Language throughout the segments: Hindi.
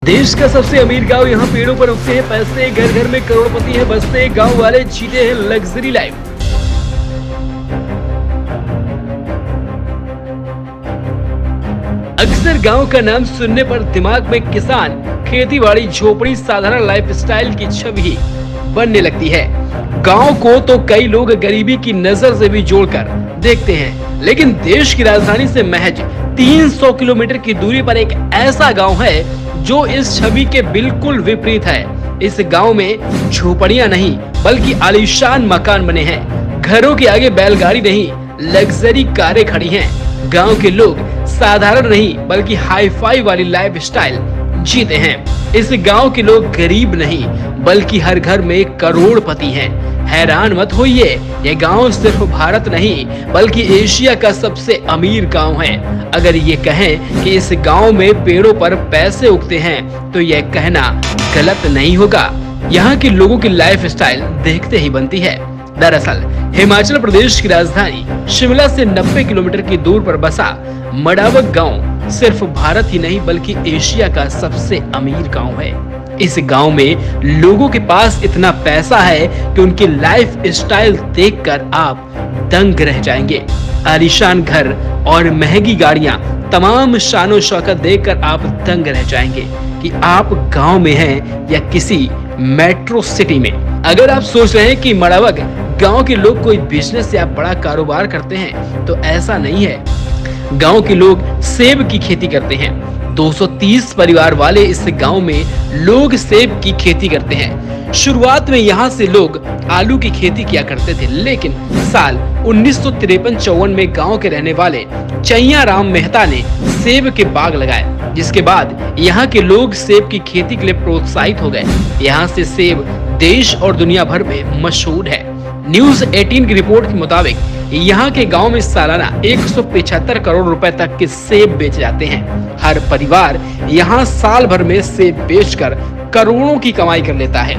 देश का सबसे अमीर गांव, यहाँ पेड़ों पर उगते हैं पैसे, घर घर में करोड़पति है बसते, गांव वाले जीते हैं लग्जरी लाइफ। अक्सर गांव का नाम सुनने पर दिमाग में किसान, खेतीबाड़ी, झोपड़ी, साधारण लाइफस्टाइल की छवि बनने लगती है। गांव को तो कई लोग गरीबी की नजर से भी जोड़कर देखते हैं, लेकिन देश की राजधानी से महज 300 किलोमीटर की दूरी पर एक ऐसा गांव है जो इस छवि के बिल्कुल विपरीत है। इस गांव में झोपड़ियां नहीं बल्कि आलीशान मकान बने हैं। घरों के आगे बैलगाड़ी नहीं, लग्जरी कारें खड़ी हैं। गांव के लोग साधारण नहीं बल्कि हाईफाई वाली लाइफस्टाइल जीते हैं। इस गांव के लोग गरीब नहीं बल्कि हर घर में करोड़पति हैं। हैरान मत होइए, ये गांव सिर्फ भारत नहीं बल्कि एशिया का सबसे अमीर गांव है। अगर ये कहें कि इस गांव में पेड़ों पर पैसे उगते हैं तो यह कहना गलत नहीं होगा। यहाँ के लोगों की लाइफस्टाइल देखते ही बनती है। दरअसल हिमाचल प्रदेश की राजधानी शिमला से 90 किलोमीटर की दूर पर बसा मडावक गांव सिर्फ भारत ही नहीं बल्कि एशिया का सबसे अमीर गांव है। इस गांव में लोगों के पास इतना पैसा है कि उनकी लाइफ स्टाइल देखकर आप दंग रह जाएंगे। आलीशान घर और महंगी गाड़ियां, तमाम शानो शौकत देखकर आप दंग रह जाएंगे कि आप गांव में हैं या किसी मेट्रो सिटी में। अगर आप सोच रहे हैं कि मडावक गांव के लोग कोई बिजनेस या बड़ा कारोबार करते हैं तो ऐसा नहीं है। गांव के लोग सेब की खेती करते हैं। 230 परिवार वाले इस गांव में लोग सेब की खेती करते हैं। शुरुआत में यहाँ से लोग आलू की खेती किया करते थे, लेकिन साल 1953-54 में गांव के रहने वाले चैया राम मेहता ने सेब के बाग लगाए, जिसके बाद यहाँ के लोग सेब की खेती के लिए प्रोत्साहित हो गए। यहाँ से सेब देश और दुनिया भर में मशहूर है। न्यूज 18 की रिपोर्ट के मुताबिक यहाँ के गांव में सालाना 175 करोड़ रुपए तक के सेब बेचे जाते हैं। हर परिवार यहाँ साल भर में सेब बेचकर करोड़ों की कमाई कर लेता है।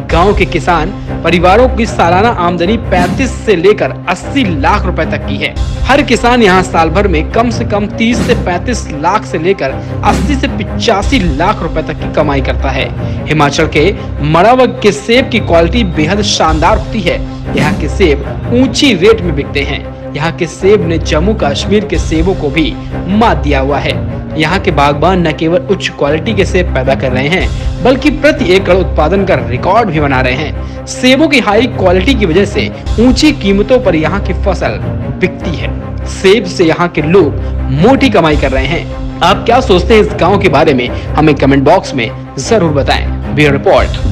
गांव के किसान परिवारों की सालाना आमदनी 35 से लेकर 80 लाख रुपए तक की है। हर किसान यहाँ साल भर में कम से कम 30 से 35 लाख से लेकर 80 से 85 लाख रुपए तक की कमाई करता है। हिमाचल के मडावक के सेब की क्वालिटी बेहद शानदार होती है। यहाँ के सेब ऊंची रेट में बिकते हैं। यहाँ के सेब ने जम्मू कश्मीर के सेबों को भी मात दिया हुआ है। यहाँ के बागबान न केवल उच्च क्वालिटी के सेब पैदा कर रहे हैं बल्कि प्रति एकड़ उत्पादन का रिकॉर्ड भी बना रहे हैं। सेबों की हाई क्वालिटी की वजह से ऊंची कीमतों पर यहाँ की फसल बिकती है। सेब से यहाँ के लोग मोटी कमाई कर रहे हैं। आप क्या सोचते हैं इस गाँव के बारे में, हमें कमेंट बॉक्स में जरूर बताएं। Bureau report.